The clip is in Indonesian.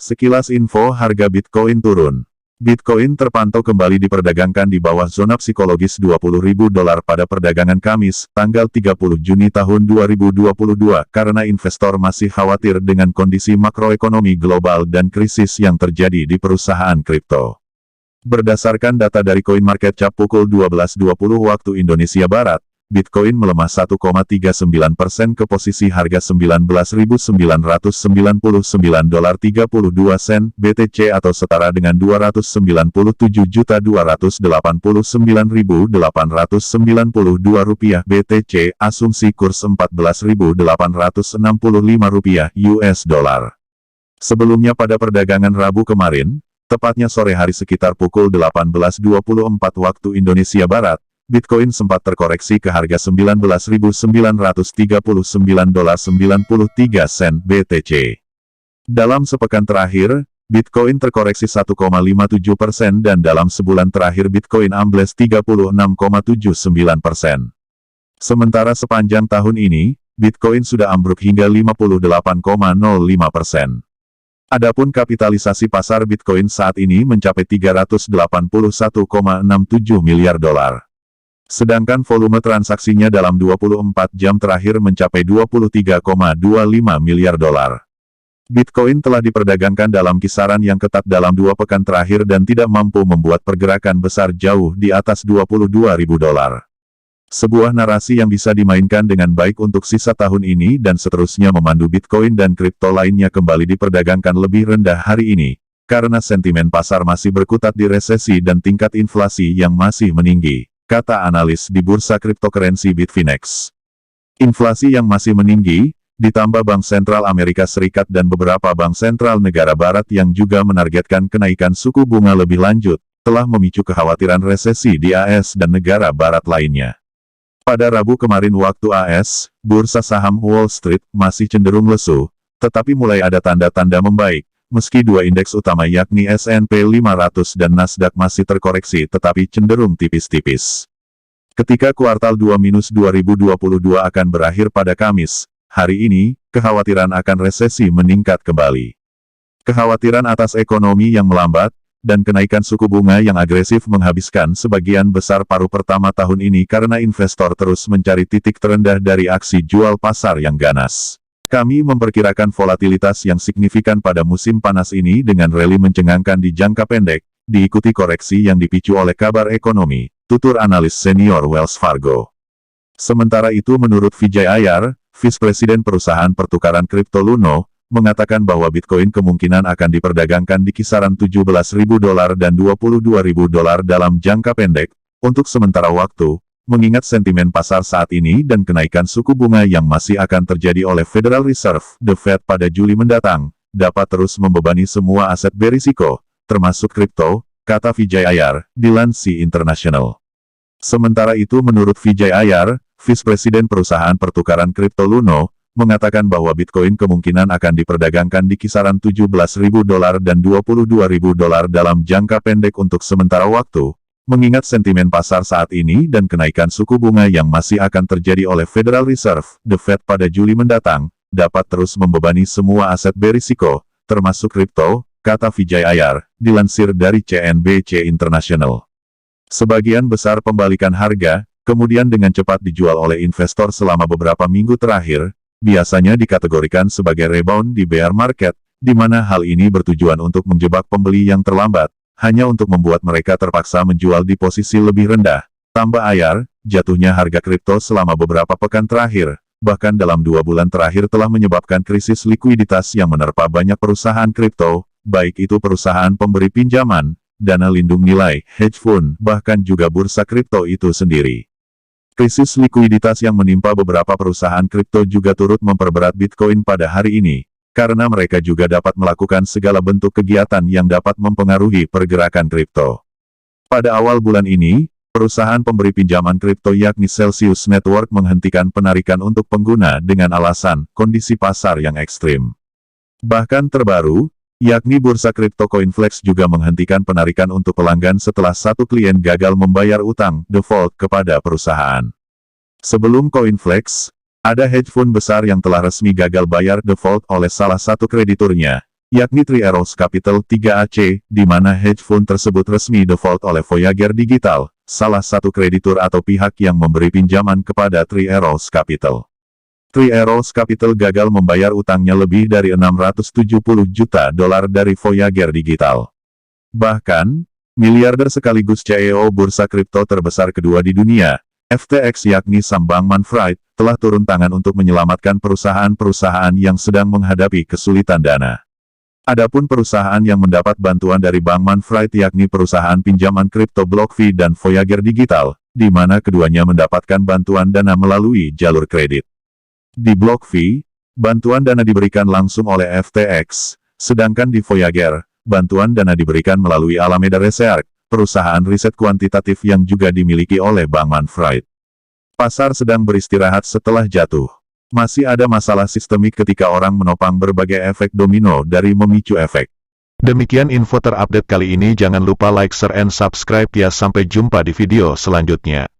Sekilas info harga Bitcoin turun. Bitcoin terpantau kembali diperdagangkan di bawah zona psikologis $20.000 pada perdagangan Kamis, tanggal 30 Juni tahun 2022, karena investor masih khawatir dengan kondisi makroekonomi global dan krisis yang terjadi di perusahaan kripto. Berdasarkan data dari CoinMarketCap pukul 12.20 waktu Indonesia Barat, Bitcoin melemah 1,39% ke posisi harga $19.999.32 BTC atau setara dengan Rp297.299.892 BTC, asumsi kurs Rp14.865 US dollar. Sebelumnya pada perdagangan Rabu kemarin, tepatnya sore hari sekitar pukul 18.24 waktu Indonesia Barat, Bitcoin sempat terkoreksi ke harga $19.939.93 BTC. Dalam sepekan terakhir, Bitcoin terkoreksi 1,57% dan dalam sebulan terakhir Bitcoin ambles 36,79%. Sementara sepanjang tahun ini, Bitcoin sudah ambruk hingga 58,05%. Adapun kapitalisasi pasar Bitcoin saat ini mencapai $381,67 miliar. Sedangkan volume transaksinya dalam 24 jam terakhir mencapai $23,25 miliar. Bitcoin telah diperdagangkan dalam kisaran yang ketat dalam 2 pekan terakhir dan tidak mampu membuat pergerakan besar jauh di atas $22.000. Sebuah narasi yang bisa dimainkan dengan baik untuk sisa tahun ini dan seterusnya memandu Bitcoin dan kripto lainnya kembali diperdagangkan lebih rendah hari ini, karena sentimen pasar masih berkutat di resesi dan tingkat inflasi yang masih meninggi, kata analis di bursa kriptokurensi Bitfinex. Inflasi yang masih meninggi, ditambah Bank Sentral Amerika Serikat dan beberapa bank sentral negara barat yang juga menargetkan kenaikan suku bunga lebih lanjut, telah memicu kekhawatiran resesi di AS dan negara barat lainnya. Pada Rabu kemarin waktu AS, bursa saham Wall Street masih cenderung lesu, tetapi mulai ada tanda-tanda membaik, meski dua indeks utama yakni S&P 500 dan Nasdaq masih terkoreksi tetapi cenderung tipis-tipis. Ketika kuartal 2-2022 akan berakhir pada Kamis, hari ini, kekhawatiran akan resesi meningkat kembali. Kekhawatiran atas ekonomi yang melambat, dan kenaikan suku bunga yang agresif menghabiskan sebagian besar paruh pertama tahun ini karena investor terus mencari titik terendah dari aksi jual pasar yang ganas. Kami memperkirakan volatilitas yang signifikan pada musim panas ini dengan rally mencengangkan di jangka pendek, diikuti koreksi yang dipicu oleh kabar ekonomi, tutur analis senior Wells Fargo. Sementara itu menurut Vijay Iyer, Vice Presiden perusahaan pertukaran kripto Luno, mengatakan bahwa Bitcoin kemungkinan akan diperdagangkan di kisaran $17.000 dan $22.000 dalam jangka pendek, untuk sementara waktu, mengingat sentimen pasar saat ini dan kenaikan suku bunga yang masih akan terjadi oleh Federal Reserve, The Fed pada Juli mendatang, dapat terus membebani semua aset berisiko, termasuk kripto, kata Vijay Iyer, dilansir International. Sementara itu menurut Vijay Iyer, Vice Presiden perusahaan pertukaran kripto Luno, mengatakan bahwa Bitcoin kemungkinan akan diperdagangkan di kisaran $17.000 dan $22.000 dalam jangka pendek untuk sementara waktu, mengingat sentimen pasar saat ini dan kenaikan suku bunga yang masih akan terjadi oleh Federal Reserve, The Fed pada Juli mendatang, dapat terus membebani semua aset berisiko, termasuk kripto, kata Vijay Iyer, dilansir dari CNBC International. Sebagian besar pembalikan harga, kemudian dengan cepat dijual oleh investor selama beberapa minggu terakhir, biasanya dikategorikan sebagai rebound di bear market, di mana hal ini bertujuan untuk menjebak pembeli yang terlambat, hanya untuk membuat mereka terpaksa menjual di posisi lebih rendah. Tambah Iyer, jatuhnya harga kripto selama beberapa pekan terakhir, bahkan dalam 2 bulan terakhir telah menyebabkan krisis likuiditas yang menerpa banyak perusahaan kripto, baik itu perusahaan pemberi pinjaman, dana lindung nilai, hedge fund, bahkan juga bursa kripto itu sendiri. Krisis likuiditas yang menimpa beberapa perusahaan kripto juga turut memperberat Bitcoin pada hari ini, karena mereka juga dapat melakukan segala bentuk kegiatan yang dapat mempengaruhi pergerakan kripto. Pada awal bulan ini, perusahaan pemberi pinjaman kripto yakni Celsius Network menghentikan penarikan untuk pengguna dengan alasan kondisi pasar yang ekstrim. Bahkan terbaru, yakni bursa kripto CoinFlex juga menghentikan penarikan untuk pelanggan setelah satu klien gagal membayar utang default kepada perusahaan. Sebelum CoinFlex, ada hedge fund besar yang telah resmi gagal bayar default oleh salah satu krediturnya, yakni Three Arrows Capital 3AC, di mana hedge fund tersebut resmi default oleh Voyager Digital, salah satu kreditur atau pihak yang memberi pinjaman kepada Three Arrows Capital. Three Arrows Capital gagal membayar utangnya lebih dari $670 juta dari Voyager Digital. Bahkan, miliarder sekaligus CEO bursa kripto terbesar kedua di dunia, FTX yakni Sam Bankman-Fried, telah turun tangan untuk menyelamatkan perusahaan-perusahaan yang sedang menghadapi kesulitan dana. Adapun perusahaan yang mendapat bantuan dari Bankman-Fried yakni perusahaan pinjaman kripto BlockFi dan Voyager Digital, di mana keduanya mendapatkan bantuan dana melalui jalur kredit. Di BlockFi, bantuan dana diberikan langsung oleh FTX, sedangkan di Voyager, bantuan dana diberikan melalui Alameda Research, perusahaan riset kuantitatif yang juga dimiliki oleh Bankman-Fried. Pasar sedang beristirahat setelah jatuh. Masih ada masalah sistemik ketika orang menopang berbagai efek domino dari memicu efek. Demikian info terupdate kali ini, jangan lupa like, share, and subscribe ya, sampai jumpa di video selanjutnya.